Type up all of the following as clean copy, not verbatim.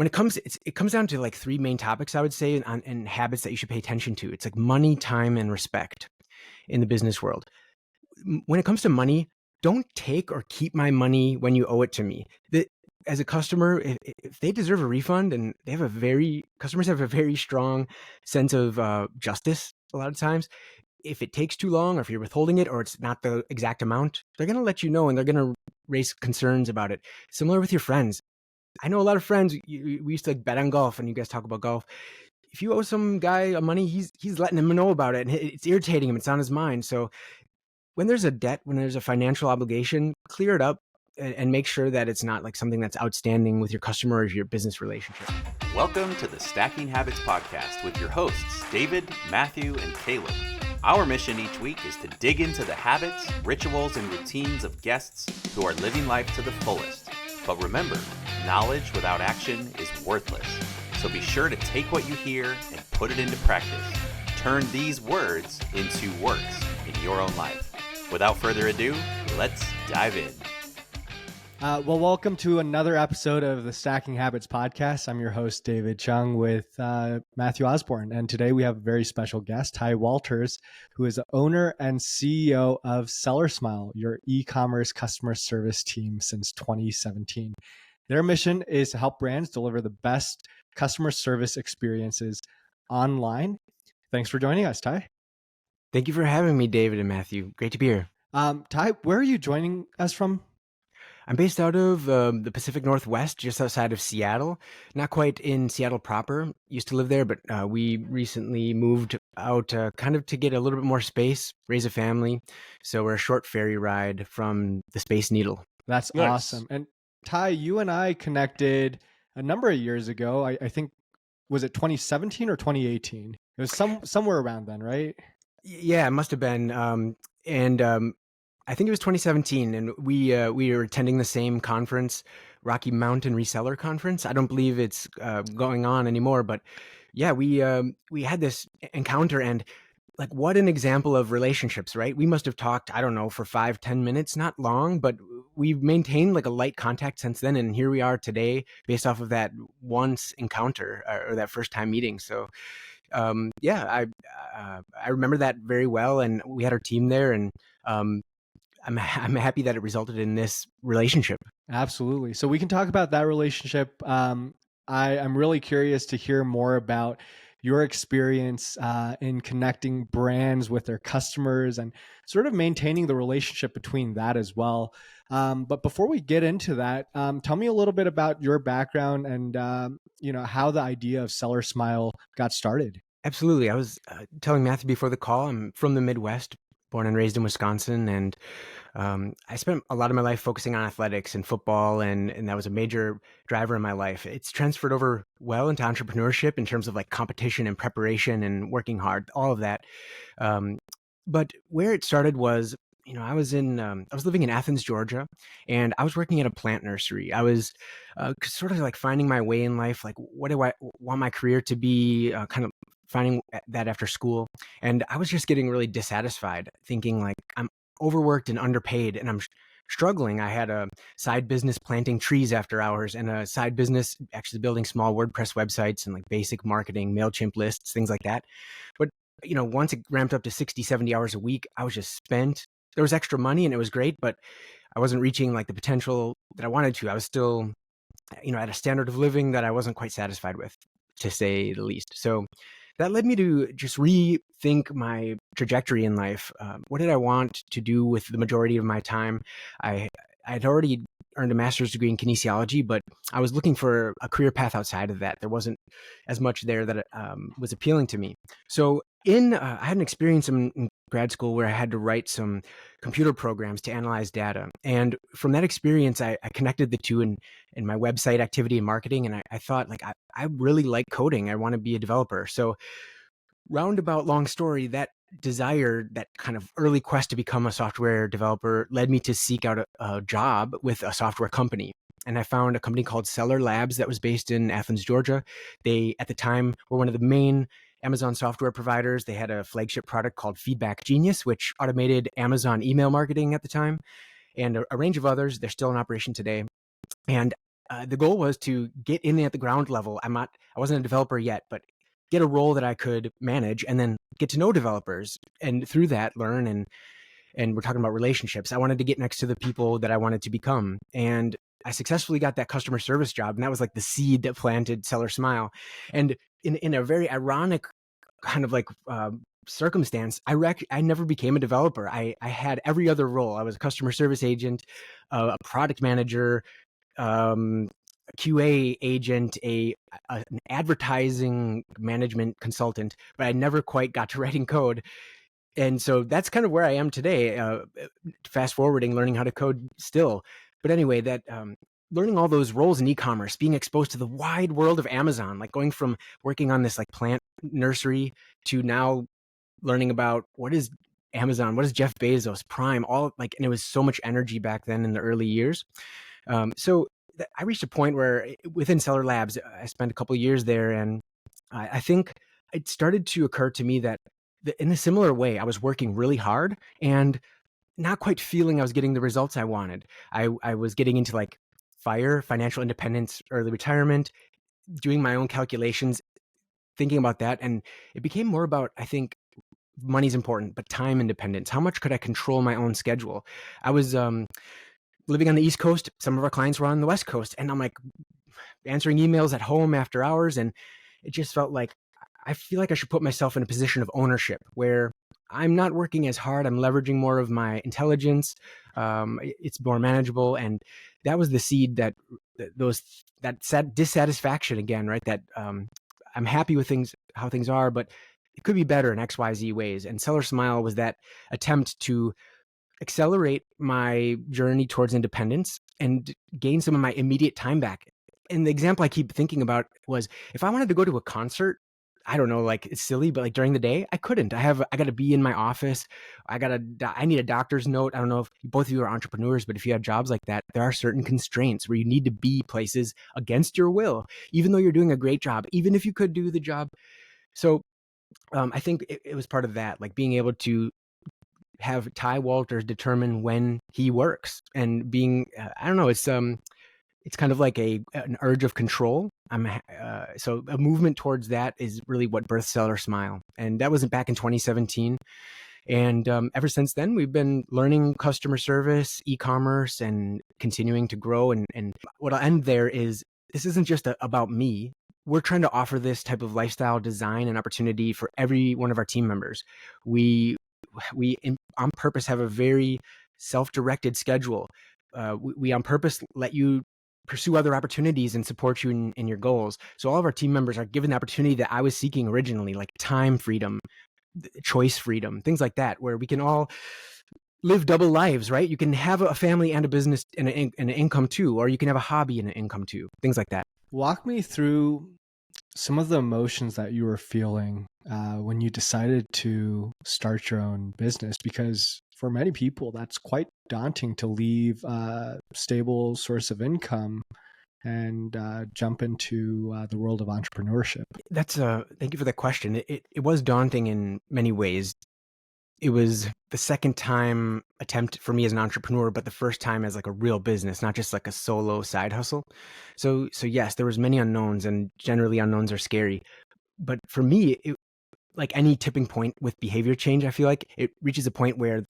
when it comes down to like three main topics, I would say, and habits that you should pay attention to. It's like money, time, and respect in the business world. When it comes to money, don't take or keep my money when you owe it to me. As a customer, if they deserve a refund, and customers have a very strong sense of justice a lot of times. If it takes too long, or if you're withholding it, or it's not the exact amount, they're going to let you know, and they're going to raise concerns about it. Similar with your friends. I know a lot of friends, we used to like bet on golf, and you guys talk about golf. If you owe some guy money, he's letting him know about it, and it's irritating him. It's on his mind. So when there's a debt, when there's a financial obligation, clear it up and make sure that it's not like something that's outstanding with your customer or your business relationship. Welcome to the Stacking Habits Podcast with your hosts, David, Matthew, and Caleb. Our mission each week is to dig into the habits, rituals, and routines of guests who are living life to the fullest. But remember, knowledge without action is worthless. So be sure to take what you hear and put it into practice. Turn these words into works in your own life. Without further ado, let's dive in. Welcome to another episode of the Stacking Habits Podcast. I'm your host, David Chung, with Matthew Osborne. And today we have a very special guest, Tygh Walters, who is the owner and CEO of SellerSmile, your e-commerce customer service team since 2017. Their mission is to help brands deliver the best customer service experiences online. Thanks for joining us, Tygh. Thank you for having me, David and Matthew. Great to be here. Tygh, where are you joining us from? I'm based out of the Pacific Northwest, just outside of Seattle. Not quite in Seattle proper. Used to live there, but we recently moved out kind of to get a little bit more space, raise a family. So we're a short ferry ride from the Space Needle. That's awesome. And Tygh, you and I connected a number of years ago. I think, was it 2017 or 2018? It was somewhere around then, right? Yeah, it must have been. I think it was 2017, and we were attending the same conference, Rocky Mountain Reseller Conference. I don't believe it's going on anymore, but yeah, we had this encounter, and like, what an example of relationships, right? We must have talked, I don't know, for 5-10 minutes, not long, but we've maintained like a light contact since then, and here we are today, based off of that once encounter or that first time meeting. So. I remember that very well, and we had our team there, and I'm happy that it resulted in this relationship. Absolutely. So we can talk about that relationship. I'm really curious to hear more about your experience in connecting brands with their customers and sort of maintaining the relationship between that as well. But before we get into that, tell me a little bit about your background and how the idea of SellerSmile got started. Absolutely. I was telling Matthew before the call, I'm from the Midwest, born and raised in Wisconsin, and I spent a lot of my life focusing on athletics and football, and that was a major driver in my life. It's transferred over well into entrepreneurship in terms of like competition and preparation and working hard, all of that. But where it started was, I was living in Athens, Georgia, and I was working at a plant nursery. I was sort of like finding my way in life. Like, what do I want my career to be? Kind of finding that after school. And I was just getting really dissatisfied, thinking like, I'm overworked and underpaid, and I'm struggling. I had a side business planting trees after hours, and a side business actually building small WordPress websites and like basic marketing, MailChimp lists, things like that. But once it ramped up to 60, 70 hours a week, I was just spent. There was extra money and it was great, but I wasn't reaching like the potential that I wanted to. I was still, at a standard of living that I wasn't quite satisfied with, to say the least. So that led me to just rethink my trajectory in life. What did I want to do with the majority of my time? I'd already earned a master's degree in kinesiology, but I was looking for a career path outside of that. There wasn't as much there that was appealing to me. So I had an experience in grad school where I had to write some computer programs to analyze data. And from that experience, I connected the two in my website activity and marketing. And I thought, like, I really like coding. I want to be a developer. So roundabout long story, that desire, that kind of early quest to become a software developer led me to seek out a job with a software company. And I found a company called Seller Labs that was based in Athens, Georgia. They, at the time, were one of the main Amazon software providers. They had a flagship product called Feedback Genius, which automated Amazon email marketing at the time, and a range of others. They're still in operation today. And the goal was to get in at the ground level. I wasn't a developer yet, but get a role that I could manage and then get to know developers and through that learn and we're talking about relationships. I wanted to get next to the people that I wanted to become. And I successfully got that customer service job. And that was like the seed that planted SellerSmile. And in a very ironic kind of like circumstance, I never became a developer. I had every other role. I was a customer service agent, a product manager, a QA agent, an advertising management consultant, but I never quite got to writing code. And so that's kind of where I am today, fast forwarding, learning how to code still. But anyway, that learning all those roles in e-commerce, being exposed to the wide world of Amazon, like going from working on this like plant nursery to now learning about what is Amazon, what is Jeff Bezos, Prime, all like, and it was so much energy back then in the early years. So I reached a point where within Seller Labs, I spent a couple of years there, and I think it started to occur to me that in a similar way, I was working really hard and not quite feeling I was getting the results I wanted. I was getting into like financial independence, early retirement, doing my own calculations, thinking about that. And it became more about, I think, money's important, but time independence. How much could I control my own schedule? I was living on the East Coast. Some of our clients were on the West Coast. And I'm like answering emails at home after hours. And it just felt like I feel like I should put myself in a position of ownership where I'm not working as hard. I'm leveraging more of my intelligence. It's more manageable. And that was the seed that dissatisfaction again, right? That I'm happy with how things are, but it could be better in X, Y, Z ways. And SellerSmile was that attempt to accelerate my journey towards independence and gain some of my immediate time back. And the example I keep thinking about was if I wanted to go to a concert, I don't know, like it's silly, but like during the day, I couldn't. I got to be in my office. I need a doctor's note. I don't know if both of you are entrepreneurs, but if you have jobs like that, there are certain constraints where you need to be places against your will, even though you're doing a great job, even if you could do the job. So I think it was part of that, like being able to have Tygh Walters determine when he works and being, I don't know, it's kind of like an urge of control. So a movement towards that is really what birthed SellerSmile. And that was back in 2017. And ever since then, we've been learning customer service, e-commerce, and continuing to grow. And what I'll end there is this isn't just about me. We're trying to offer this type of lifestyle design and opportunity for every one of our team members. We on purpose have a very self-directed schedule. We on purpose let you pursue other opportunities and support you in your goals. So all of our team members are given the opportunity that I was seeking originally, like time freedom, choice freedom, things like that, where we can all live double lives, right? You can have a family and a business and an income too, or you can have a hobby and an income too, things like that. Walk me through some of the emotions that you were feeling when you decided to start your own business, because for many people, that's quite daunting to leave a stable source of income and jump into the world of entrepreneurship. Thank you for that question. It was daunting in many ways. It was the second time attempt for me as an entrepreneur, but the first time as like a real business, not just like a solo side hustle. So yes, there was many unknowns, and generally unknowns are scary. But for me, like any tipping point with behavior change, I feel like it reaches a point where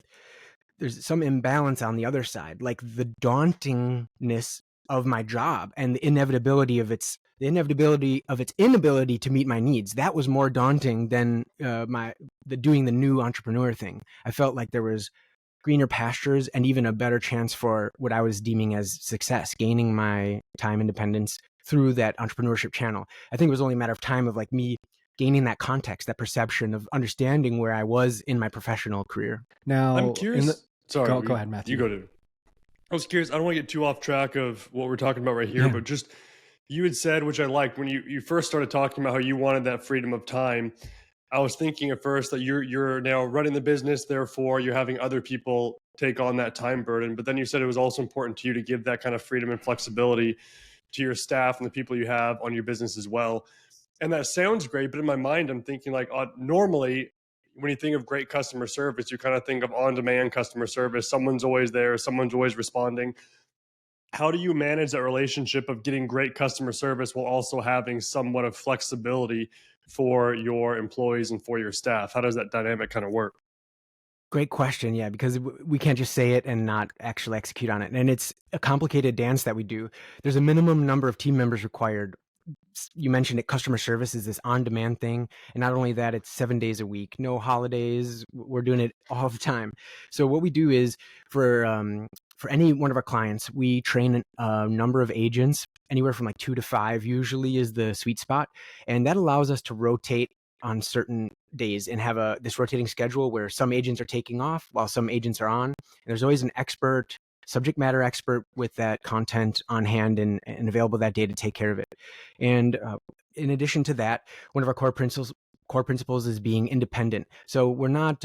there's some imbalance on the other side, like the dauntingness of my job and the inevitability of its inability to meet my needs. That was more daunting than doing the new entrepreneur thing. I felt like there was greener pastures and even a better chance for what I was deeming as success, gaining my time independence through that entrepreneurship channel. I think it was only a matter of time of like me gaining that context, that perception of understanding where I was in my professional career. Now, I'm curious. Sorry, go ahead, Matthew. You go to. I was curious. I don't want to get too off track of what we're talking about right here, but just you had said, which I liked, when you first started talking about how you wanted that freedom of time. I was thinking at first that you're now running the business, therefore you're having other people take on that time burden. But then you said it was also important to you to give that kind of freedom and flexibility to your staff and the people you have on your business as well. And that sounds great, but in my mind, I'm thinking like normally when you think of great customer service, you kind of think of on-demand customer service. Someone's always there. Someone's always responding. how do you manage that relationship of getting great customer service while also having somewhat of flexibility for your employees and for your staff? How does that dynamic kind of work? Great question. Yeah, because we can't just say it and not actually execute on it. And it's a complicated dance that we do. There's a minimum number of team members required. You mentioned it, customer service is this on-demand thing. And not only that, it's 7 days a week, no holidays. We're doing it all the time. So what we do is for any one of our clients, we train a number of agents, anywhere from like 2 to 5 usually is the sweet spot. And that allows us to rotate on certain days and have this rotating schedule where some agents are taking off while some agents are on. And there's always an expert, subject matter expert with that content on hand and available that day to take care of it. And in addition to that, one of our core principles is being independent. So we're not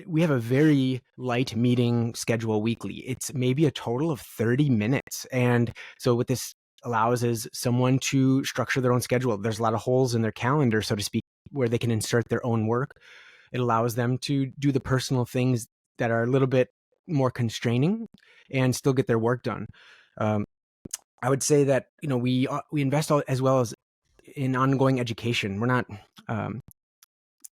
we have a very light meeting schedule weekly. It's maybe a total of 30 minutes. And so what this allows is someone to structure their own schedule. There's a lot of holes in their calendar, so to speak, where they can insert their own work. It allows them to do the personal things that are a little bit more constraining and still get their work done. I would say that we invest as well as in ongoing education. We're not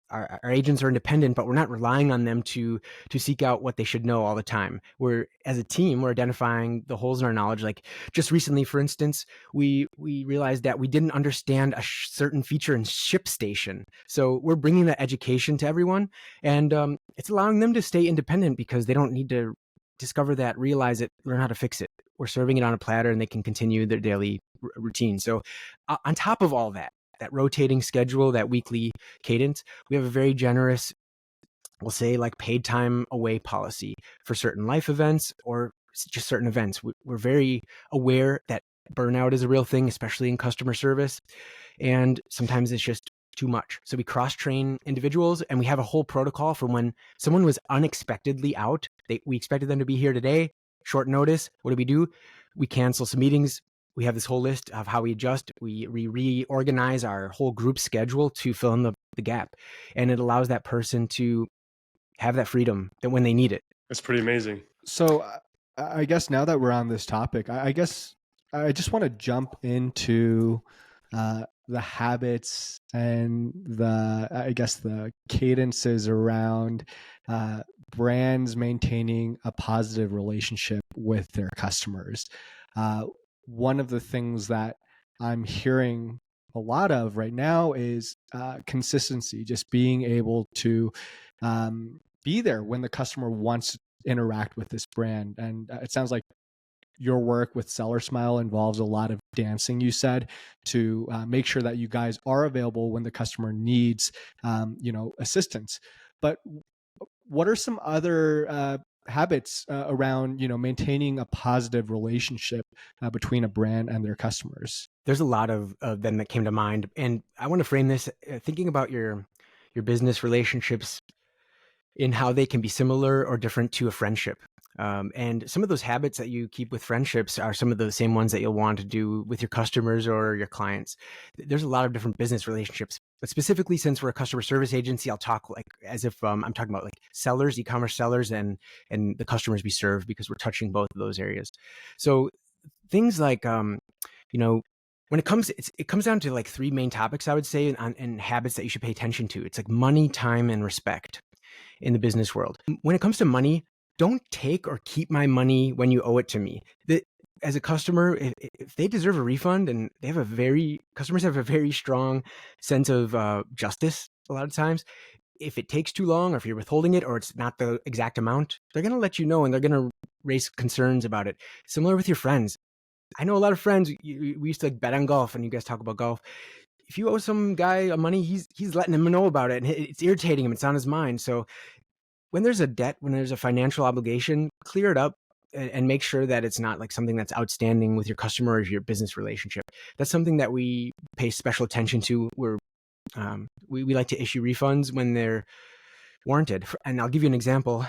our agents are independent, but we're not relying on them to seek out what they should know all the time. As a team, we're identifying the holes in our knowledge. Like just recently, for instance, we realized that we didn't understand a certain feature in ShipStation. So we're bringing that education to everyone, and it's allowing them to stay independent because they don't need to discover that, realize it, learn how to fix it. We're serving it on a platter, and they can continue their daily routine. So on top of all that rotating schedule, that weekly cadence, we have a very generous, we'll say like paid time away policy for certain life events or just certain events. We're very aware that burnout is a real thing, especially in customer service. And sometimes it's just too much. So we cross-train individuals, and we have a whole protocol for when someone was unexpectedly out. We expected them to be here today, short notice. What do? We cancel some meetings. We have this whole list of how we adjust. We reorganize our whole group schedule to fill in the gap. And it allows that person to have that freedom that when they need it. That's pretty amazing. So I guess now that we're on this topic, I guess I just want to jump into the habits and the cadences around brands maintaining a positive relationship with their customers. One of the things that I'm hearing a lot of right now is consistency, just being able to be there when the customer wants to interact with this brand. And it sounds like your work with SellerSmile involves a lot of dancing, you said, to make sure that you guys are available when the customer needs assistance. But what are some other habits around maintaining a positive relationship between a brand and their customers? There's a lot of them that came to mind, and I want to frame this thinking about your business relationships in how they can be similar or different to a friendship. And some of those habits that you keep with friendships are some of the same ones that you'll want to do with your customers or your clients. There's a lot of different business relationships, but specifically since we're a customer service agency, I'll talk like as if I'm talking about like sellers, e-commerce sellers, and the customers we serve, because we're touching both of those areas. So things like, when it comes down to like three main topics, I would say, and habits that you should pay attention to. It's like money, time, and respect in the business world. When it comes to money, don't take or keep my money when you owe it to me. As a customer, if they deserve a refund, and customers have a very strong sense of justice a lot of times. If it takes too long, or if you're withholding it, or it's not the exact amount, they're going to let you know, and they're going to raise concerns about it. Similar with your friends. I know a lot of friends, we used to like bet on golf, and you guys talk about golf. If you owe some guy money, he's letting him know about it, and it's irritating him. It's on his mind. So when there's a debt, when there's a financial obligation, clear it up and make sure that it's not like something that's outstanding with your customer or your business relationship. That's something that we pay special attention to. We like to issue refunds when they're warranted. And I'll give you an example.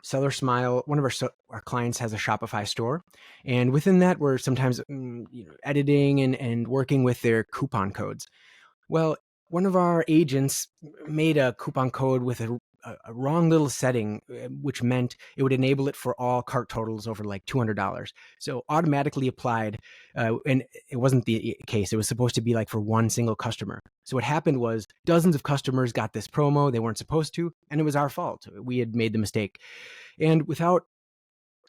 SellerSmile, one of our clients has a Shopify store, and within that, we're sometimes editing and working with their coupon codes. Well, one of our agents made a coupon code with a a wrong little setting, which meant it would enable it for all cart totals over like $200. So automatically applied, and it wasn't the case. It was supposed to be like for one single customer. So what happened was dozens of customers got this promo they weren't supposed to, and it was our fault. We had made the mistake. And without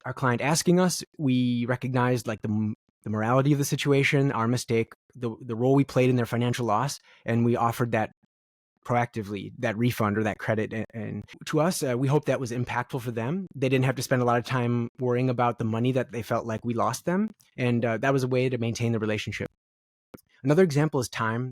our client asking us, we recognized like the morality of the situation, our mistake, the role we played in their financial loss, and we offered that proactively, that refund or that credit. And to us, we hope that was impactful for them. They didn't have to spend a lot of time worrying about the money that they felt like we lost them. And that was a way to maintain the relationship. Another example is time.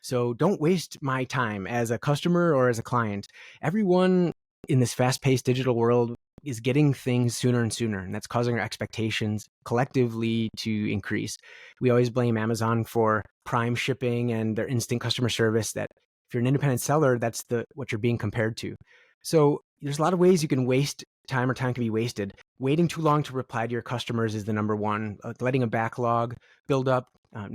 So don't waste my time as a customer or as a client. Everyone in this fast-paced digital world is getting things sooner and sooner, and that's causing our expectations collectively to increase. We always blame Amazon for prime shipping and their instant customer service. That if you're an independent seller, that's what you're being compared to. So there's a lot of ways you can waste time, or time can be wasted. Waiting too long to reply to your customers is the number one. Letting a backlog build up,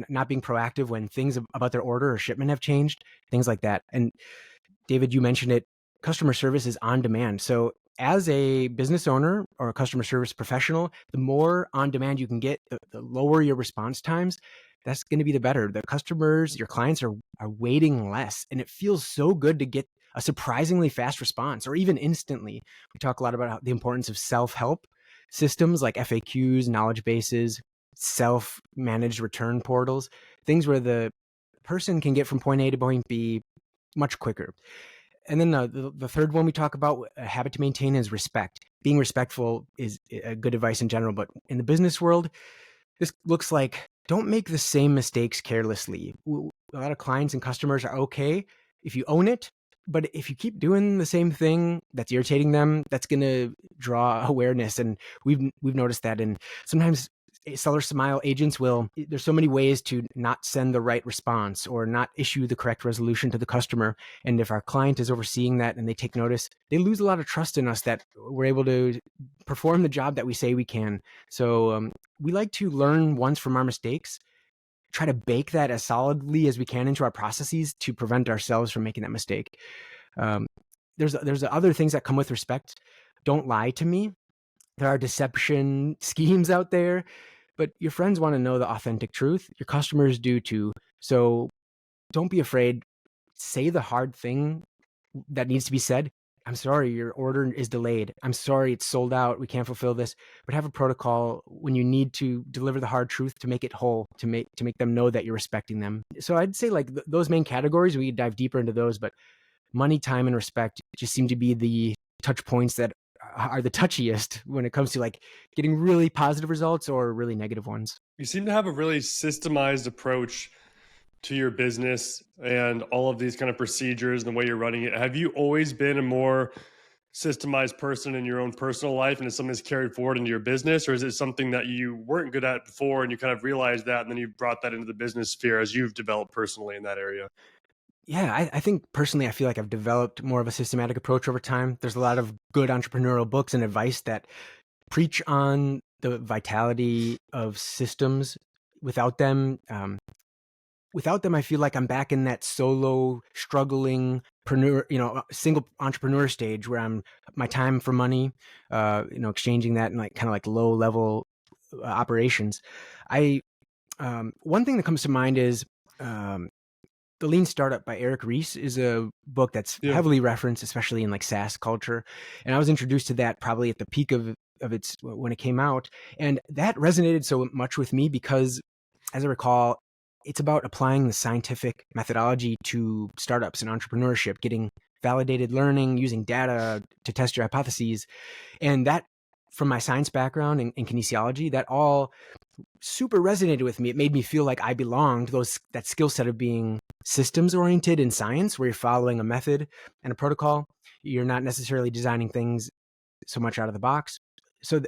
not being proactive when things about their order or shipment have changed, things like that. And David, you mentioned it, customer service is on demand. So as a business owner or a customer service professional, the more on demand you can get, the lower your response times, that's going to be the better. The customers, your clients are waiting less. And it feels so good to get a surprisingly fast response, or even instantly. We talk a lot about the importance of self-help systems like FAQs, knowledge bases, self-managed return portals, things where the person can get from point A to point B much quicker. And then the third one we talk about, a habit to maintain, is respect. Being respectful is a good advice in general, but in the business world, this looks like don't make the same mistakes carelessly. A lot of clients and customers are okay if you own it, but if you keep doing the same thing that's irritating them, that's going to draw awareness. And we've noticed that. And sometimes SellerSmile agents there's so many ways to not send the right response or not issue the correct resolution to the customer. And if our client is overseeing that and they take notice, they lose a lot of trust in us that we're able to perform the job that we say we can. So we like to learn once from our mistakes, try to bake that as solidly as we can into our processes to prevent ourselves from making that mistake. There's other things that come with respect. Don't lie to me. There are deception schemes out there, but your friends want to know the authentic truth. Your customers do too. So don't be afraid. Say the hard thing that needs to be said. I'm sorry, your order is delayed. I'm sorry, it's sold out. We can't fulfill this. But have a protocol when you need to deliver the hard truth to make it whole, to make them know that you're respecting them. So I'd say like those main categories, we could dive deeper into those, but money, time, and respect just seem to be the touch points that are the touchiest when it comes to like getting really positive results or really negative ones. You seem to have a really systemized approach to your business and all of these kind of procedures and the way you're running it. Have you always been a more systemized person in your own personal life, and is something that's carried forward into your business, or is it something that you weren't good at before and you kind of realized that and then you brought that into the business sphere as you've developed personally in that area? Yeah, I think personally, I feel like I've developed more of a systematic approach over time. There's a lot of good entrepreneurial books and advice that preach on the vitality of systems. Without them, I feel like I'm back in that solo, struggling, single entrepreneur stage where I'm my time for money, exchanging that in like kind of like low level operations. One thing that comes to mind is The Lean Startup by Eric Ries is a book that's heavily referenced, especially in like SaaS culture. And I was introduced to that probably at the peak of its when it came out. And that resonated so much with me because, as I recall, it's about applying the scientific methodology to startups and entrepreneurship, getting validated learning, using data to test your hypotheses. And that, from my science background in kinesiology, that all super resonated with me. It made me feel like I belonged, that skill set of being systems oriented in science, where you're following a method and a protocol. You're not necessarily designing things so much out of the box. So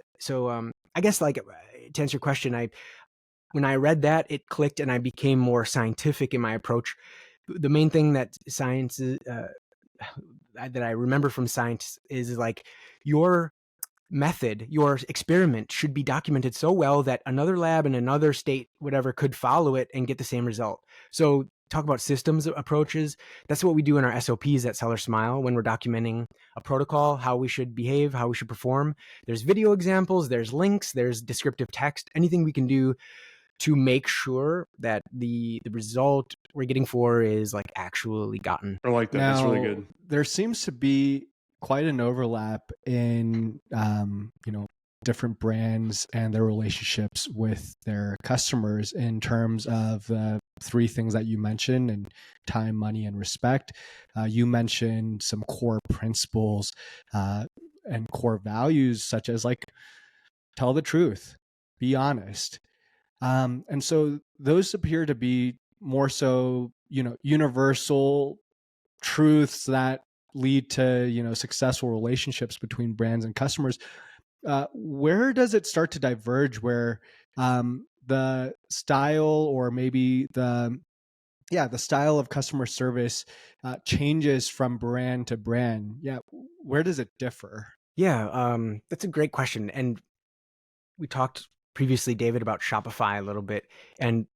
I guess like to answer your question, when I read that, it clicked and I became more scientific in my approach. The main thing that science that I remember from science is like your method, your experiment should be documented so well that another lab in another state, whatever, could follow it and get the same result. So talk about systems approaches, that's what we do in our SOPs at SellerSmile when we're documenting a protocol, how we should behave, how we should perform. There's video examples, there's links, there's descriptive text, anything we can do to make sure that the result we're getting for is like actually gotten. I like that. That's really good. There seems to be quite an overlap in, different brands and their relationships with their customers in terms of the three things that you mentioned, and time, money, and respect. You mentioned some core principles and core values, such as like, tell the truth, be honest. And so those appear to be more so, universal truths that lead to, successful relationships between brands and customers. Where does it start to diverge where the style, or maybe the style of customer service changes from brand to brand? Yeah. Where does it differ? Yeah, that's a great question. And we talked previously, David, about Shopify a little bit, and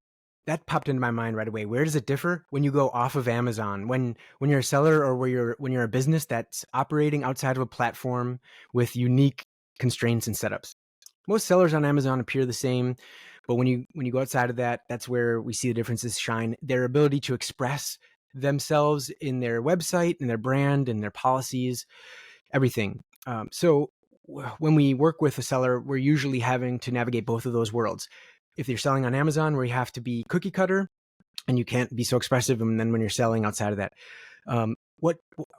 that popped into my mind right away. Where does it differ when you go off of Amazon? When you're a seller, or when you're a business that's operating outside of a platform with unique constraints and setups. Most sellers on Amazon appear the same, but when you go outside of that, that's where we see the differences shine. Their ability to express themselves in their website, in their brand, in their policies, everything. So when we work with a seller, we're usually having to navigate both of those worlds. If you're selling on Amazon, where you have to be cookie cutter and you can't be so expressive, and then when you're selling outside of that,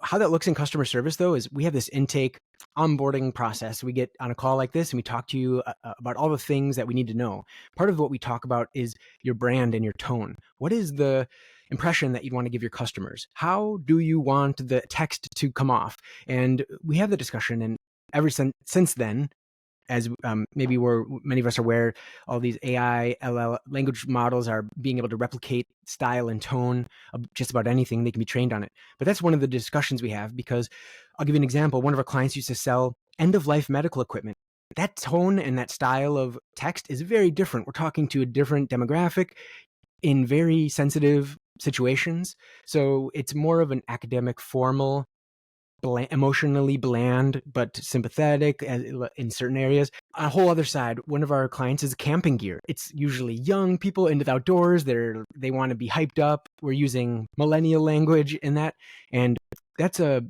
how that looks in customer service though is we have this intake onboarding process. We get on a call like this and we talk to you about all the things that we need to know. Part of what we talk about is your brand and your tone. What is the impression that you'd want to give your customers? How do you want the text to come off? And we have the discussion, and since then, as maybe many of us are aware, all these AI, LL language models are being able to replicate style and tone of just about anything. They can be trained on it. But that's one of the discussions we have, because I'll give you an example. One of our clients used to sell end-of-life medical equipment. That tone and that style of text is very different. We're talking to a different demographic in very sensitive situations. So it's more of an academic, formal, emotionally bland but sympathetic in certain areas. On a whole other side, one of our clients is camping gear. It's usually young people into the outdoors. They want to be hyped up. We're using millennial language in that, and that's a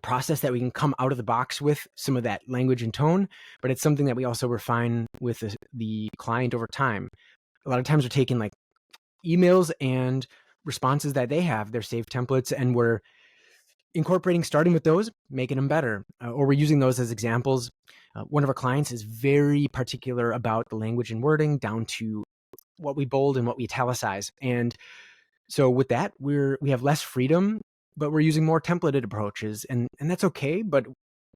process that we can come out of the box with some of that language and tone, but it's something that we also refine with the client over time. A lot of times we're taking like emails and responses that they have, their saved templates, and we're incorporating, starting with those, making them better, or we're using those as examples. One of our clients is very particular about the language and wording, down to what we bold and what we italicize. And so with that, we have less freedom, but we're using more templated approaches, and that's okay. But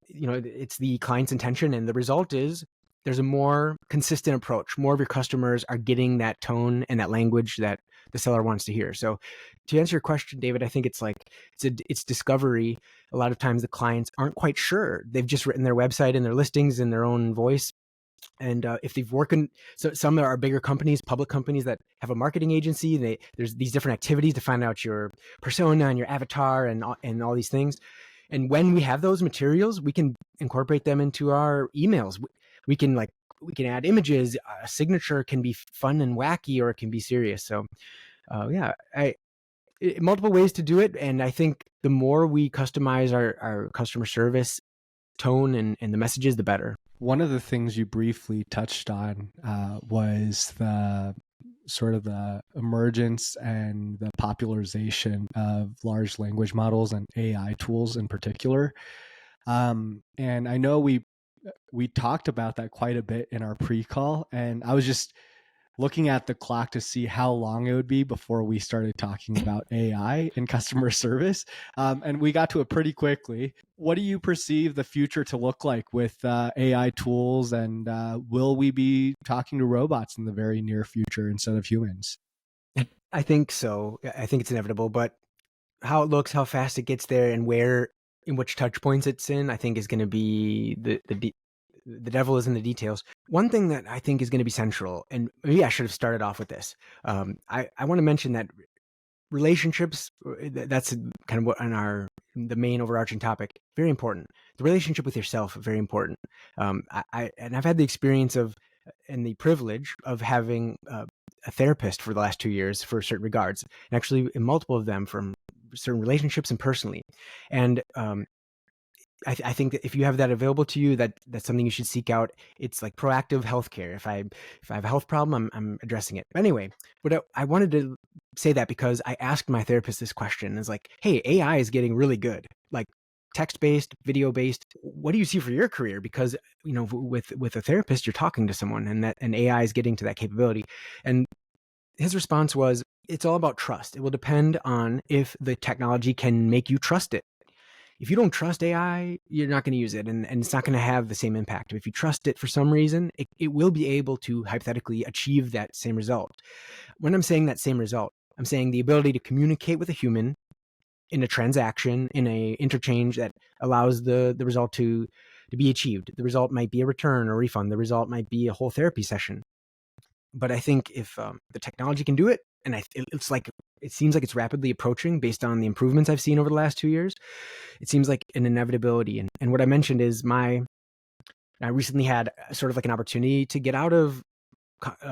it's the client's intention, and the result is there's a more consistent approach. More of your customers are getting that tone and that language that the seller wants to hear. So to answer your question, David, I think it's discovery. A lot of times the clients aren't quite sure. They've just written their website and their listings in their own voice. And if they've worked so some are bigger companies, public companies that have a marketing agency, there's these different activities to find out your persona and your avatar and all these things. And when we have those materials, we can incorporate them into our emails. We can add images. A signature can be fun and wacky, or it can be serious. So multiple ways to do it. And I think the more we customize our customer service tone and the messages, the better. One of the things you briefly touched on was the sort of the emergence and the popularization of large language models and AI tools in particular. And I know we talked about that quite a bit in our pre-call, and I was just looking at the clock to see how long it would be before we started talking about AI in customer service. And we got to it pretty quickly. What do you perceive the future to look like with AI tools? And will we be talking to robots in the very near future instead of humans? I think so. I think it's inevitable, but how it looks, how fast it gets there, and in which touch points it's in, I think is going to be the devil is in the details. One thing that I think is going to be central, and maybe I should have started off with this. I want to mention that relationships, that's kind of what on the main overarching topic, very important. The relationship with yourself, very important. And I've had the experience of and the privilege of having a therapist for the last 2 years for certain regards, and actually in multiple of them from certain relationships and personally. And I think that if you have that available to you, that's something you should seek out. It's like proactive healthcare. If I have a health problem, I'm addressing it. But anyway, but I wanted to say that because I asked my therapist this question. It's like, hey, AI is getting really good, like text-based, video-based. What do you see for your career? Because with a therapist, you're talking to someone, and AI is getting to that capability. And his response was, it's all about trust. It will depend on if the technology can make you trust it. If you don't trust AI, you're not going to use it, and it's not going to have the same impact. If you trust it for some reason, it will be able to hypothetically achieve that same result. When I'm saying that same result, I'm saying the ability to communicate with a human in a transaction, in a interchange that allows the result to be achieved. The result might be a return or refund. The result might be a whole therapy session. But I think if the technology can do it, and it seems like it's rapidly approaching based on the improvements I've seen over the last 2 years, it seems like an inevitability. And what I mentioned is I recently had sort of like an opportunity to get out of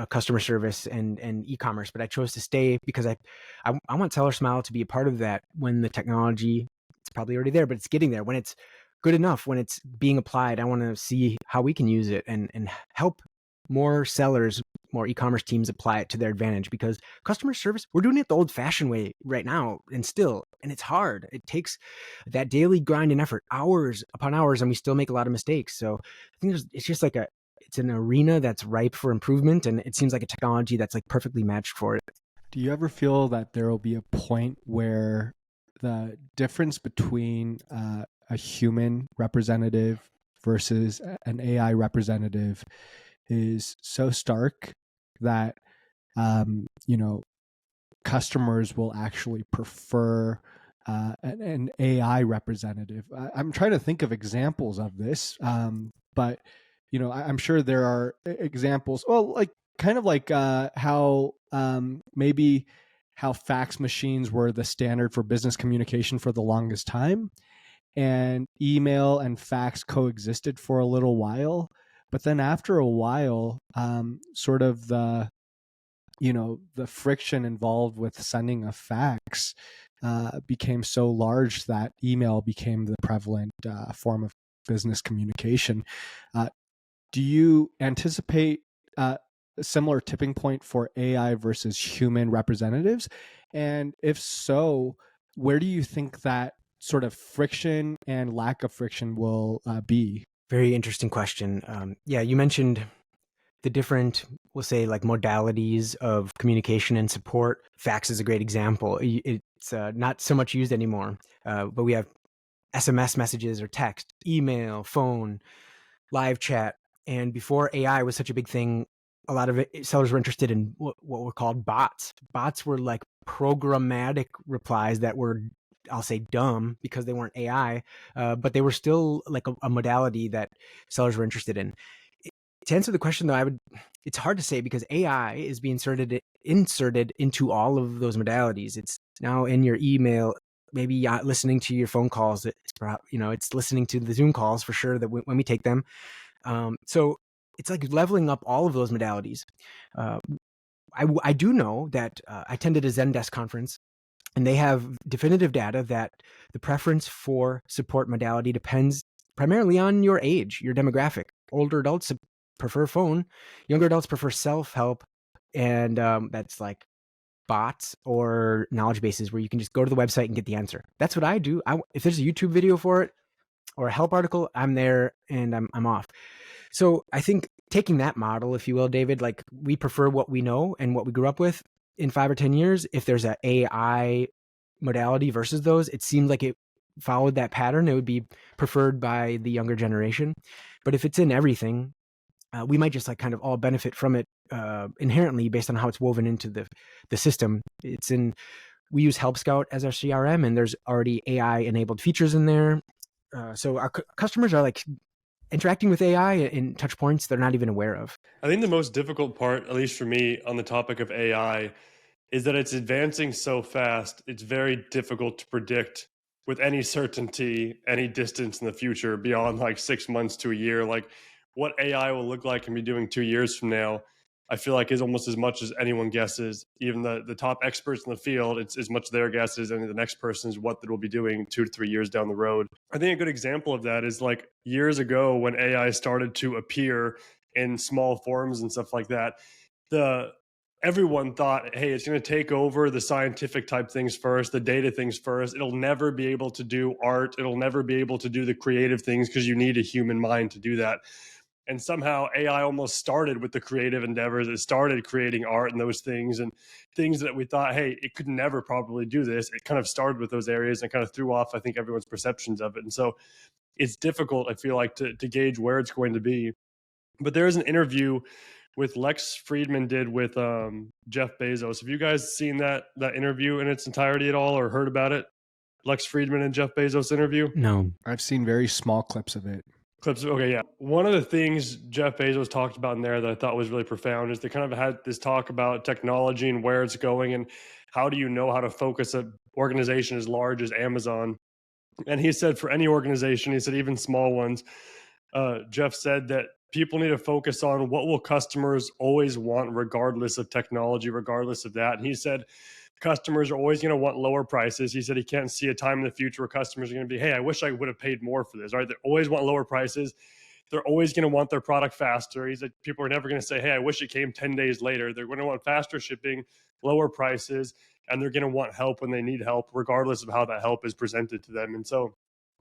customer service and e-commerce, but I chose to stay because I want SellerSmile to be a part of that when the technology, it's probably already there, but it's getting there. When it's good enough, when it's being applied, I want to see how we can use it and help more sellers, more e-commerce teams apply it to their advantage, because customer service, we're doing it the old-fashioned way right now, and it's hard. It takes that daily grind and effort, hours upon hours, and we still make a lot of mistakes. So I think it's just like it's an arena that's ripe for improvement, and it seems like a technology that's like perfectly matched for it. Do you ever feel that there will be a point where the difference between a human representative versus an AI representative is so stark that customers will actually prefer an AI representative? I'm trying to think of examples of this, but I'm sure there are examples. Well, like kind of like how maybe how fax machines were the standard for business communication for the longest time, and email and fax coexisted for a little while. But then after a while, sort of the friction involved with sending a fax became so large that email became the prevalent form of business communication. Do you anticipate a similar tipping point for AI versus human representatives? And if so, where do you think that sort of friction and lack of friction will be? Very interesting question. You mentioned the different, we'll say, like modalities of communication and support. Fax is a great example. It's not so much used anymore, but we have SMS messages or text, email, phone, live chat. And before AI was such a big thing, a lot of sellers were interested in what were called bots. Bots were like programmatic replies that were, I'll say, dumb because they weren't AI, but they were still like a modality that sellers were interested in. To answer the question, though, it's hard to say because AI is being inserted into all of those modalities. It's now in your email, maybe listening to your phone calls. It's listening to the Zoom calls for sure that when we take them. So it's like leveling up all of those modalities. I do know that I attended a Zendesk conference, and they have definitive data that the preference for support modality depends primarily on your age, your demographic. Older adults prefer phone, younger adults prefer self-help, and that's like bots or knowledge bases where you can just go to the website and get the answer. That's what I do. If there's a YouTube video for it or a help article, I'm there and I'm off. So I think taking that model, if you will, David, like we prefer what we know and what we grew up with. In 5 or 10 years, if there's an AI modality versus those, it seems like it followed that pattern. It would be preferred by the younger generation. But if it's in everything, we might just like kind of all benefit from it inherently based on how it's woven into the system. We use Help Scout as our CRM, and there's already AI enabled features in there. So our customers are like interacting with AI in touch points they're not even aware of. I think the most difficult part, at least for me, on the topic of AI is that it's advancing so fast, it's very difficult to predict with any certainty any distance in the future beyond like 6 months to a year. Like what AI will look like and be doing 2 years from now, I feel like is almost as much as anyone guesses. Even the top experts in the field, it's as much their guess as any of the next person's what they will be doing 2 to 3 years down the road. I think a good example of that is like years ago when AI started to appear in small forms and stuff like that. The Everyone thought, hey, it's going to take over the scientific type things first, the data things first. It'll never be able to do art. It'll never be able to do the creative things because you need a human mind to do that. And somehow AI almost started with the creative endeavors. It started creating art and those things and things that we thought, hey, it could never probably do this. It kind of started with those areas and kind of threw off, I think, everyone's perceptions of it. And so it's difficult, I feel like, to gauge where it's going to be. But there is an interview with Lex Friedman did with Jeff Bezos. Have you guys seen that interview in its entirety at all or heard about it? Lex Friedman and Jeff Bezos interview? No. I've seen very small clips of it. Okay, yeah. One of the things Jeff Bezos talked about in there that I thought was really profound is they kind of had this talk about technology and where it's going and how do you know how to focus an organization as large as Amazon. And he said for any organization, he said even small ones, Jeff said that people need to focus on what will customers always want regardless of technology, regardless of that. And he said customers are always going to want lower prices. He said he can't see a time in the future where customers are going to be, hey, I wish I would have paid more for this, right? They always want lower prices. They're always going to want their product faster. He said people are never going to say, hey, I wish it came 10 days later. They're going to want faster shipping, lower prices, and they're going to want help when they need help, regardless of how that help is presented to them. And so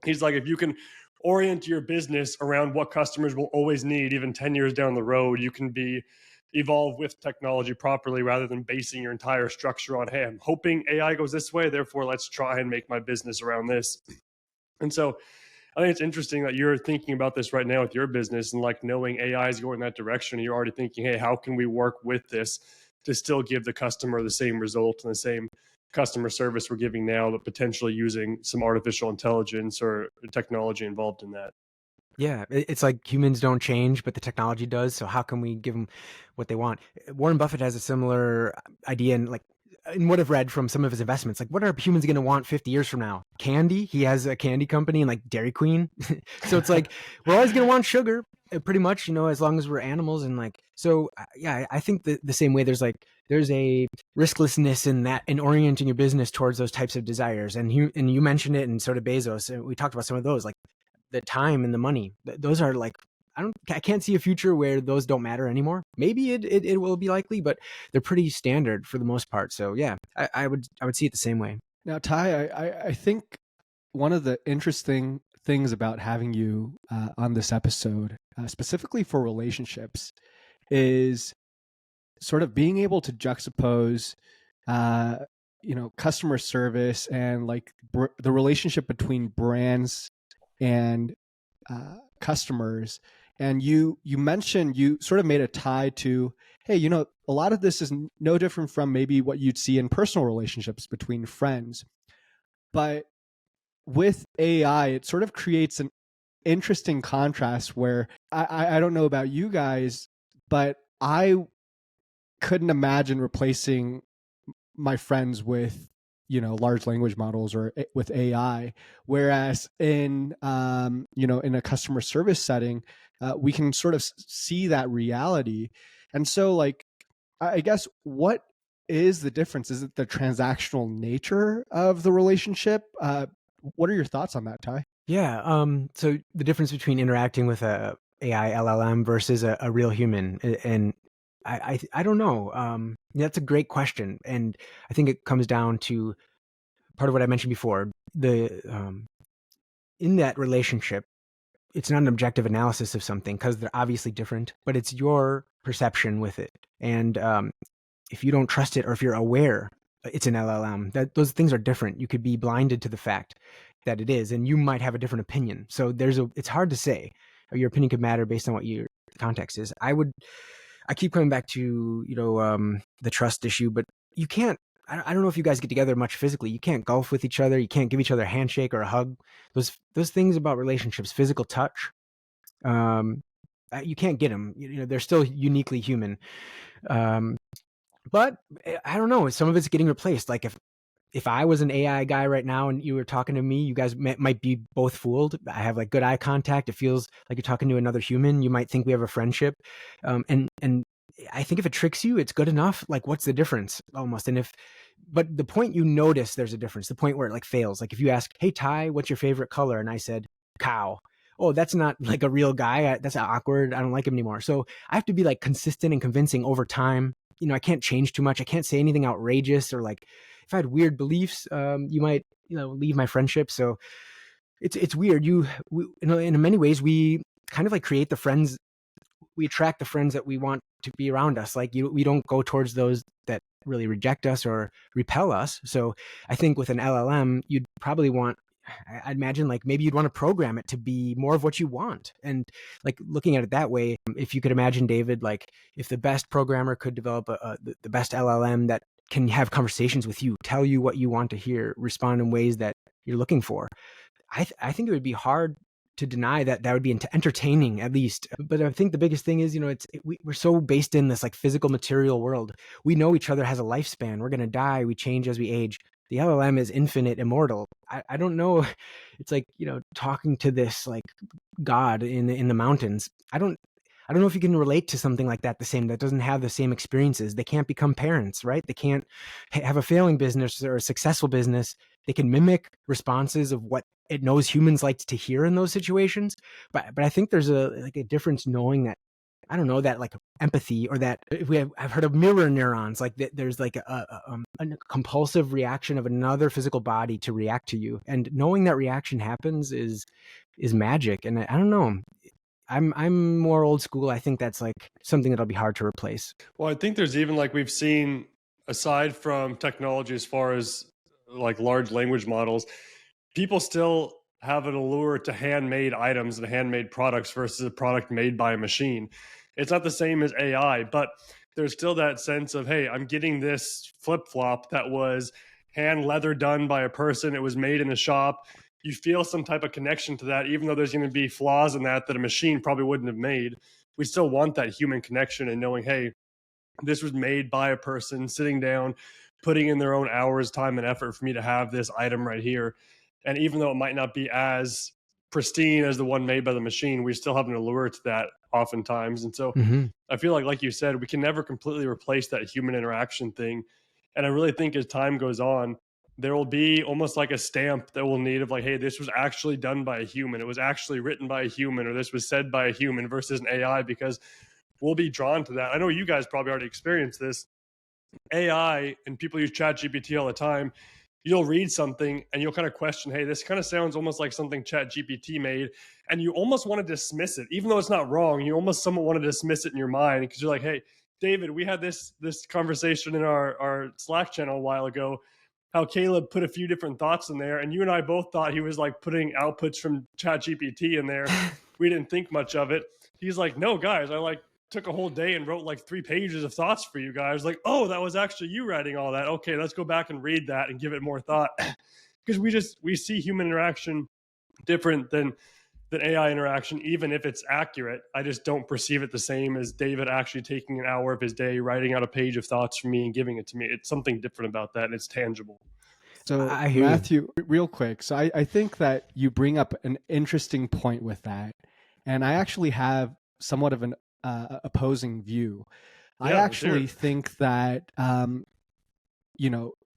he's like, if you can orient your business around what customers will always need, even 10 years down the road, you can evolve with technology properly rather than basing your entire structure on, hey, I'm hoping AI goes this way, therefore let's try and make my business around this. And so I think it's interesting that you're thinking about this right now with your business and like knowing AI is going that direction. And you're already thinking, hey, how can we work with this to still give the customer the same result and the same customer service we're giving now, but potentially using some artificial intelligence or technology involved in that? Yeah, it's like humans don't change, but the technology does. So how can we give them what they want? Warren Buffett has a similar idea in what I've read from some of his investments. Like, what are humans going to want 50 years from now? Candy. He has a candy company and like Dairy Queen. So it's like, we're always going to want sugar pretty much, as long as we're animals. And like, so yeah, I think the same way there's a risklessness in orienting your business towards those types of desires. And you mentioned it, and so did Bezos. And we talked about some of those, like the time and the money. Those are like, I can't see a future where those don't matter anymore. Maybe it will be likely, but they're pretty standard for the most part. So yeah, I would see it the same way. Now, Ty, I think one of the interesting things about having you on this episode, specifically for relationships, is sort of being able to juxtapose, customer service and like the relationship between brands and customers. And you mentioned, you sort of made a tie to, hey, a lot of this is no different from maybe what you'd see in personal relationships between friends. But with AI, it sort of creates an interesting contrast where I don't know about you guys, but I couldn't imagine replacing my friends with large language models or with AI. Whereas in in a customer service setting, we can sort of see that reality. And so, like, I guess, what is the difference? Is it the transactional nature of the relationship? What are your thoughts on that, Ty? Yeah. So the difference between interacting with a AI LLM versus a real human, and I don't know. That's a great question, and I think it comes down to part of what I mentioned before. In that relationship, it's not an objective analysis of something because they're obviously different, but it's your perception with it. And if you don't trust it, or if you're aware it's an LLM, those things are different. You could be blinded to the fact that it is, and you might have a different opinion. So it's hard to say. Your opinion could matter based on what your context is. I keep coming back to the trust issue, but you can't. I don't know if you guys get together much physically. You can't golf with each other. You can't give each other a handshake or a hug. Those things about relationships, physical touch, you can't get them. They're still uniquely human. But I don't know. Some of it's getting replaced. Like if I was an AI guy right now and you were talking to me, you guys might be both fooled. I have like good eye contact. It feels like you're talking to another human. You might think we have a friendship, and I think if it tricks you, it's good enough. Like, what's the difference? Almost. But the point you notice there's a difference. The point where it like fails. Like if you ask, "Hey Ty, what's your favorite color?" and I said cow. Oh, that's not like a real guy. That's awkward. I don't like him anymore. So I have to be like consistent and convincing over time. I can't change too much. I can't say anything outrageous or like if I had weird beliefs, you might, leave my friendship. So it's weird. In many ways, we kind of like create the friends. We attract the friends that we want to be around us. Like we don't go towards those that really reject us or repel us. So I think with an LLM, you'd probably want, I'd imagine like maybe you'd want to program it to be more of what you want. And like looking at it that way, if you could imagine, David, like if the best programmer could develop the best LLM that can have conversations with you, tell you what you want to hear, respond in ways that you're looking for, I think it would be hard to deny that would be entertaining at least. But I think the biggest thing is, we're so based in this like physical material world. We know each other has a lifespan. We're going to die. We change as we age. The LLM is infinite, immortal. I don't know. It's like, talking to this like God in the mountains. I don't know if you can relate to something like that that doesn't have the same experiences. They can't become parents, right? They can't have a failing business or a successful business. They can mimic responses of what it knows humans like to hear in those situations. But I think there's a difference knowing that, I don't know, that like empathy or that I've heard of mirror neurons, like that there's like a compulsive reaction of another physical body to react to you. And knowing that reaction happens is magic. And I don't know. I'm more old school. I think that's like something that'll be hard to replace. Well, I think there's even like we've seen, aside from technology, as far as like large language models, people still have an allure to handmade items and handmade products versus a product made by a machine. It's not the same as AI, but there's still that sense of, hey, I'm getting this flip flop that was hand leather done by a person. It was made in a shop. You feel some type of connection to that, even though there's going to be flaws in that a machine probably wouldn't have made. We still want that human connection and knowing, hey, this was made by a person sitting down, putting in their own hours, time, and effort for me to have this item right here. And even though it might not be as pristine as the one made by the machine, we still have an allure to that oftentimes. And so I feel like you said, we can never completely replace that human interaction thing. And I really think as time goes on, there will be almost like a stamp that we'll need of like, hey, this was actually done by a human. It was actually written by a human, or this was said by a human versus an AI, because we'll be drawn to that. I know you guys probably already experienced this. AI, and people use ChatGPT all the time. You'll read something and you'll kind of question, hey, this kind of sounds almost like something ChatGPT made. And you almost want to dismiss it. Even though it's not wrong, you almost somewhat want to dismiss it in your mind because you're like, hey, David, we had this conversation in our Slack channel a while ago, how Caleb put a few different thoughts in there. And you and I both thought he was like putting outputs from ChatGPT in there. We didn't think much of it. He's like, no, guys, I like took a whole day and wrote like 3 pages of thoughts for you guys. Like, oh, that was actually you writing all that. Okay, let's go back and read that and give it more thought. Because we see human interaction different than AI interaction, even if it's accurate. I just don't perceive it the same as David actually taking an hour of his day, writing out a page of thoughts for me and giving it to me. It's something different about that, and it's tangible. So Matthew, real quick. So I think that you bring up an interesting point with that. And I actually have somewhat of an opposing view. Yeah, I actually think that,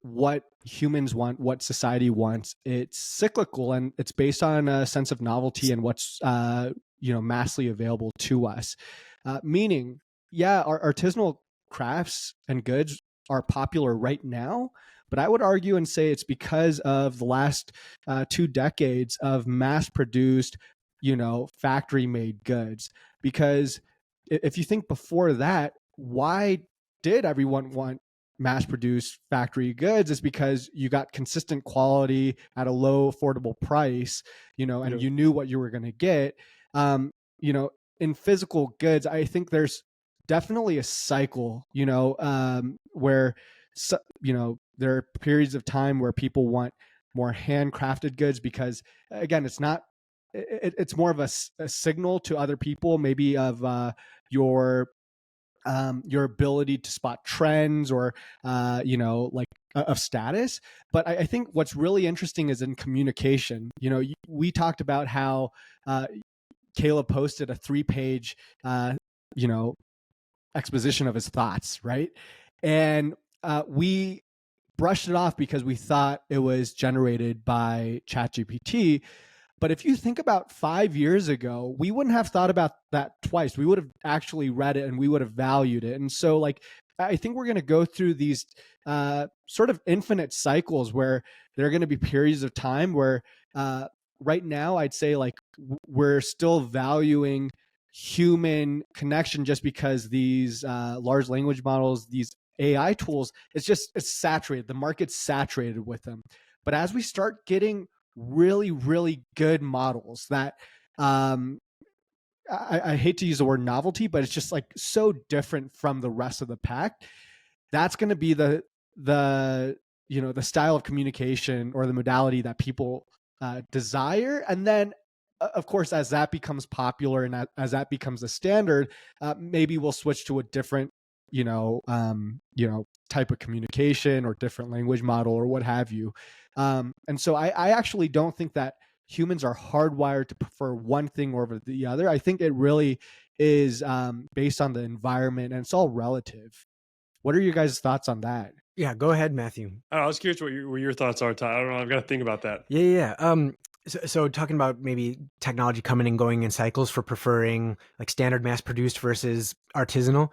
what humans want, what society wants, it's cyclical and it's based on a sense of novelty and what's, massively available to us. Meaning, yeah, our artisanal crafts and goods are popular right now, but I would argue and say it's because of the last 2 decades of mass-produced, factory-made goods. Because if you think before that, why did everyone want mass-produced factory goods? Is because you got consistent quality at a low, affordable price, and you knew what you were going to get. In physical goods, I think there's definitely a cycle, where, there are periods of time where people want more handcrafted goods because, again, it's more of a signal to other people, maybe of your your ability to spot trends or like of status. But I think what's really interesting is in communication. We talked about how Caleb posted a 3-page exposition of his thoughts, right? And we brushed it off because we thought it was generated by ChatGPT. But if you think about 5 years ago, we wouldn't have thought about that twice. We would have actually read it and we would have valued it. And so, I think we're going to go through these sort of infinite cycles where there are going to be periods of time where right now, I'd say we're still valuing human connection just because these large language models, these AI tools, it's saturated. The market's saturated with them. But as we start getting really, really good models that I hate to use the word novelty, but it's just so different from the rest of the pack, that's going to be the style of communication or the modality that people desire. And then of course, as that becomes popular and as that becomes a standard, maybe we'll switch to a different type of communication or different language model or what have you. And so I actually don't think that humans are hardwired to prefer one thing over the other. I think it really is based on the environment, and it's all relative. What are your guys' thoughts on that? Yeah, go ahead, Matthew. I was curious what your thoughts are, Ty. I don't know. I've got to think about that. Yeah. So talking about maybe technology coming and going in cycles for preferring standard mass produced versus artisanal.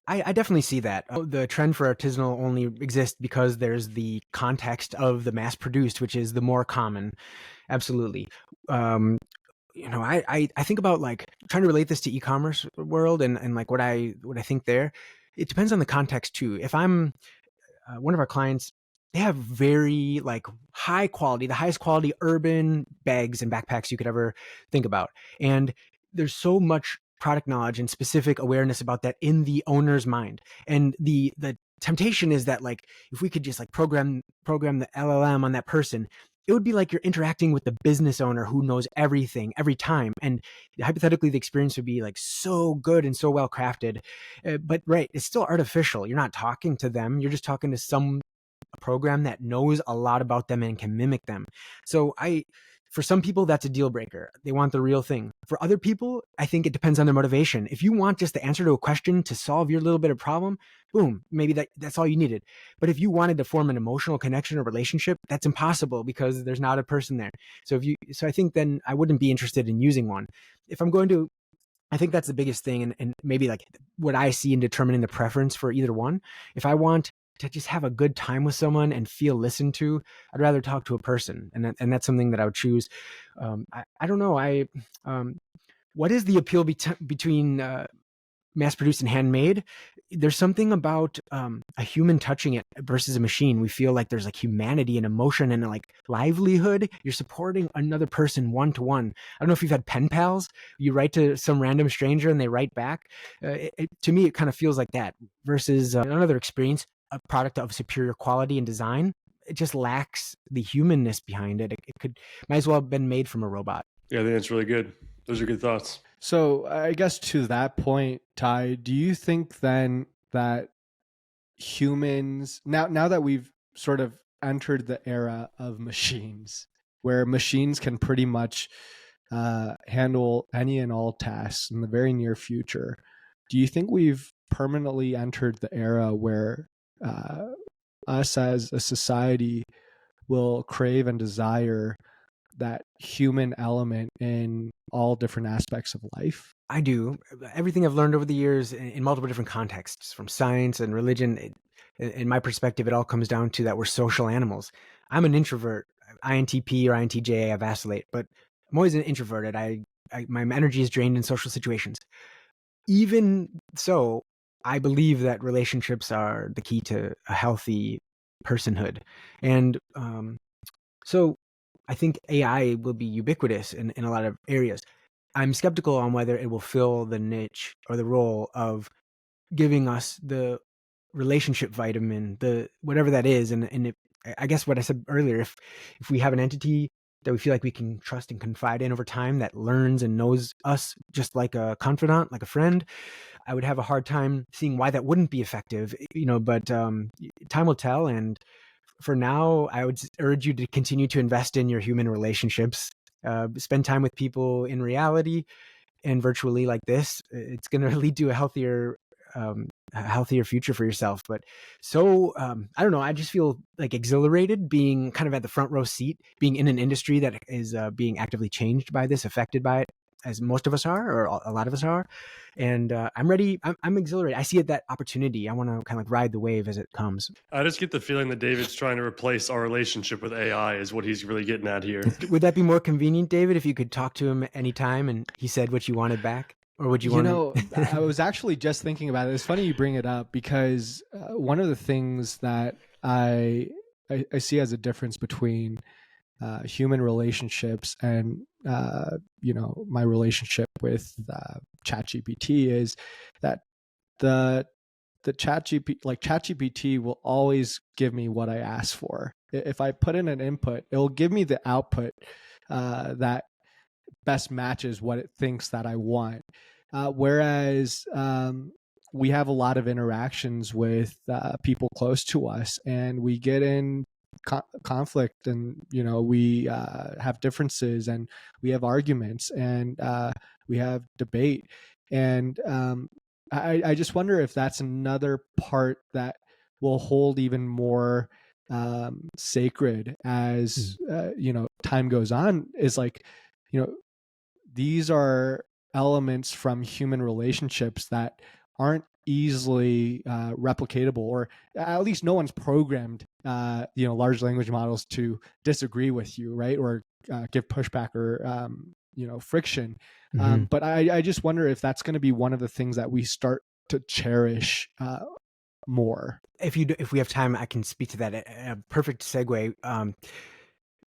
I definitely see that. The trend for artisanal only exists because there's the context of the mass produced, which is the more common. Absolutely. I think about trying to relate this to e-commerce world and what I think there. It depends on the context too. If I'm one of our clients, they have very high quality, the highest quality urban bags and backpacks you could ever think about. And there's so much product knowledge and specific awareness about that in the owner's mind. And the temptation is that if we could just program the LLM on that person, it would be like you're interacting with the business owner who knows everything every time. And hypothetically, the experience would be so good and so well crafted. But right, it's still artificial. You're not talking to them. You're just talking to some program that knows a lot about them and can mimic them. So for some people, that's a deal breaker. They want the real thing. For other people, I think it depends on their motivation. If you want just the answer to a question to solve your little bit of problem, boom, maybe that's all you needed. But if you wanted to form an emotional connection or relationship, that's impossible because there's not a person there. So I think then I wouldn't be interested in using one. If I'm going to, I think that's the biggest thing. And maybe what I see in determining the preference for either one. If I want to just have a good time with someone and feel listened to, I'd rather talk to a person. And that's something that I would choose. I don't know. What is the appeal between mass produced and handmade? There's something about a human touching it versus a machine. We feel like there's humanity and emotion and livelihood. You're supporting another person one to one. I don't know if you've had pen pals. You write to some random stranger and they write back. To me, it kind of feels like that versus another experience, a product of superior quality and design. It just lacks the humanness behind it. It might as well have been made from a robot. Yeah, I think that's really good. Those are good thoughts. So I guess to that point, Ty, do you think then that humans, now that we've sort of entered the era of machines, where machines can pretty much handle any and all tasks in the very near future, do you think we've permanently entered the era where us as a society will crave and desire that human element in all different aspects of life? I do. Everything I've learned over the years in multiple different contexts, from science and religion, in my perspective, it all comes down to that we're social animals. I'm an introvert, INTP or INTJ, I vacillate, but I'm always introverted. My energy is drained in social situations. Even so, I believe that relationships are the key to a healthy personhood. And so I think AI will be ubiquitous in a lot of areas. I'm skeptical on whether it will fill the niche or the role of giving us the relationship vitamin, the whatever that is. And I guess what I said earlier, if we have an entity that we feel like we can trust and confide in over time that learns and knows us just like a confidant, like a friend, I would have a hard time seeing why that wouldn't be effective, but time will tell. And for now, I would urge you to continue to invest in your human relationships, spend time with people in reality and virtually like this. It's going to lead to a healthier future for yourself. But I don't know, I just feel like exhilarated being kind of at the front row seat, being in an industry that is being actively changed by this, affected by it, as most of us are, or a lot of us are. And I'm ready. I'm exhilarated. I see it, that opportunity. I want to kind of like ride the wave as it comes. I just get the feeling that David's trying to replace our relationship with AI is what he's really getting at here. Would that be more convenient, David, if you could talk to him anytime and he said what you wanted back? Or would you want I was actually just thinking about it. It's funny you bring it up because one of the things that I see as a difference between human relationships and my relationship with ChatGPT is that the ChatGPT will always give me what I ask for. If I put in an input, it will give me the output that best matches what it thinks that I want. Whereas we have a lot of interactions with people close to us, and we get in conflict, and we have differences, and we have arguments, and we have debate, and I just wonder if that's another part that will hold even more sacred as time goes on. Is like, these are elements from human relationships that aren't easily replicatable, or at least no one's programmed large language models to disagree with you, right? Or give pushback or friction. Mm-hmm. But I just wonder if that's going to be one of the things that we start to cherish more. If we have time, I can speak to that. A perfect segue.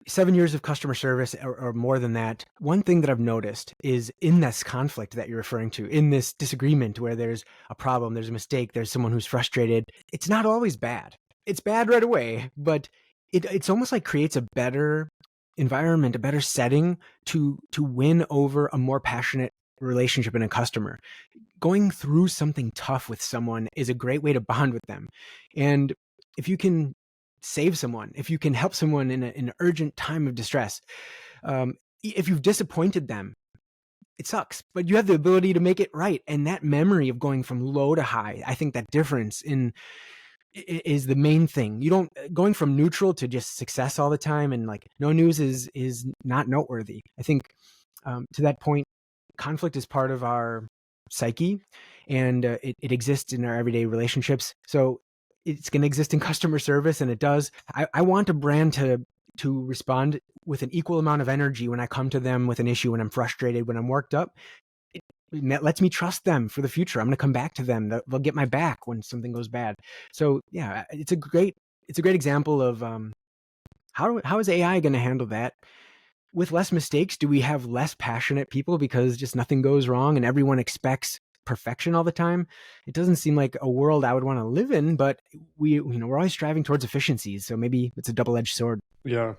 7 years of customer service or more than that, one thing that I've noticed is in this conflict that you're referring to, in this disagreement where there's a problem, there's a mistake, there's someone who's frustrated, it's not always bad. It's bad right away, but it's almost like creates a better environment, a better setting to win over a more passionate relationship in a customer. Going through something tough with someone is a great way to bond with them. And if you can save someone, if you can help someone in an urgent time of distress, if you've disappointed them, it sucks, but you have the ability to make it right. And that memory of going from low to high, I think that difference is the main thing. You don't going from neutral to just success all the time, and like no news is not noteworthy. I think to that point, conflict is part of our psyche, and it exists in our everyday relationships. So it's going to exist in customer service, and it does. I want a brand to respond with an equal amount of energy when I come to them with an issue, when I'm frustrated, when I'm worked up. It lets me trust them for the future. I'm going to come back to them. They'll get my back when something goes bad. So yeah, it's a great example of how is AI going to handle that? With less mistakes, do we have less passionate people because just nothing goes wrong and everyone expects perfection all the time? It doesn't seem like a world I would want to live in, but we're always striving towards efficiencies. So maybe it's a double-edged sword. Yeah.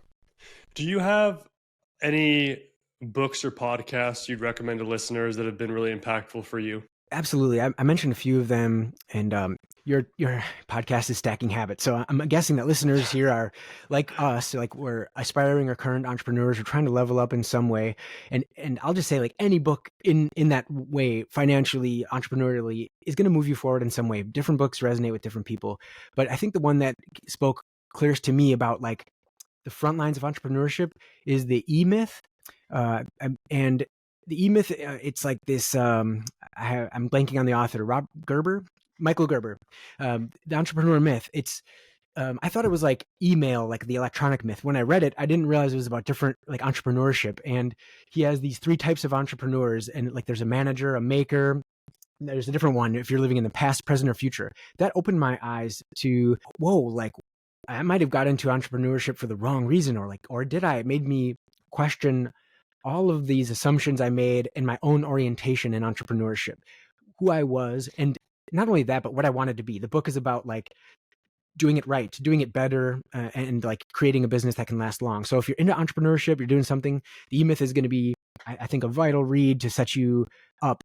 Do you have any books or podcasts you'd recommend to listeners that have been really impactful for you? Absolutely. I mentioned a few of them, and your podcast is Stacking Habits. So I'm guessing that listeners here are like us, like we're aspiring or current entrepreneurs. We're trying to level up in some way. And I'll just say, like, any book in that way, financially, entrepreneurially, is going to move you forward in some way. Different books resonate with different people. But I think the one that spoke clearest to me about like the front lines of entrepreneurship is the E-Myth. And the E-Myth, it's like this, I'm blanking on the author, Michael Gerber, the entrepreneur myth. It's, I thought it was like email, like the electronic myth. When I read it, I didn't realize it was about different, like, entrepreneurship. And he has these 3 types of entrepreneurs, and like there's a manager, a maker. There's a different one if you're living in the past, present, or future. That opened my eyes to, whoa, like I might have got into entrepreneurship for the wrong reason, or did I? It made me question all of these assumptions I made in my own orientation in entrepreneurship, who I was, and not only that, but what I wanted to be. The book is about like doing it right, doing it better, and like creating a business that can last long. So if you're into entrepreneurship, you're doing something, the E-Myth is going to be, I think, a vital read to set you up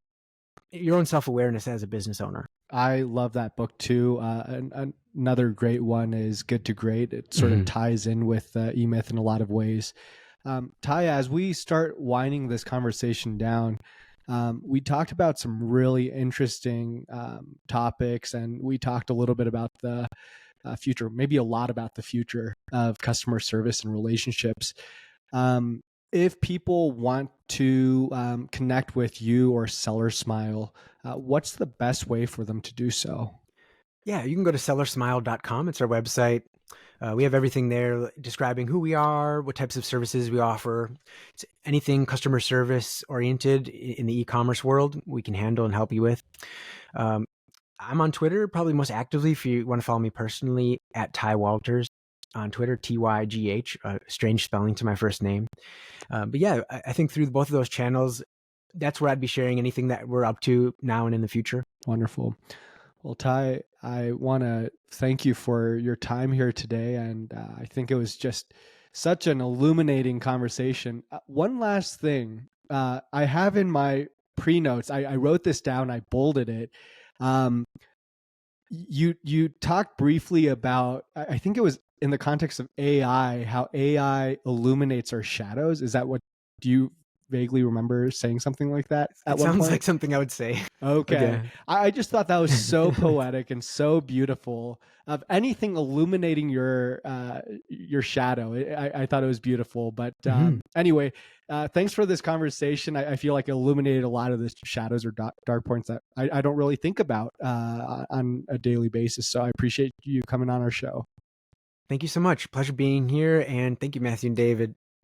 your own self-awareness as a business owner. I love that book too. Another great one is Good to Great. It sort of ties in with E-Myth in a lot of ways. Tygh, as we start winding this conversation down, we talked about some really interesting topics, and we talked a little bit about the future, maybe a lot about the future of customer service and relationships. If people want to connect with you or SellerSmile, what's the best way for them to do so? Yeah, you can go to sellersmile.com. It's our website. We have everything there describing who we are, what types of services we offer. It's anything customer service oriented in the e-commerce world we can handle and help you with. I'm on Twitter, probably most actively if you want to follow me personally, at Tygh Walters on Twitter, Tygh, strange spelling to my first name. But yeah, I think through both of those channels, that's where I'd be sharing anything that we're up to now and in the future. Wonderful. Well, Tygh, I want to thank you for your time here today. And I think it was just such an illuminating conversation. One last thing I have in my pre-notes, I wrote this down, I bolded it. You talked briefly about, I think it was in the context of AI, how AI illuminates our shadows. Is that what, do you vaguely remember saying something like that at one point? Sounds like something I would say. Okay. I just thought that was so poetic and so beautiful, of anything illuminating your shadow. I thought it was beautiful. But anyway, thanks for this conversation. I feel like it illuminated a lot of the shadows or dark points that I don't really think about on a daily basis. So I appreciate you coming on our show. Thank you so much. Pleasure being here. And thank you, Matthew and David.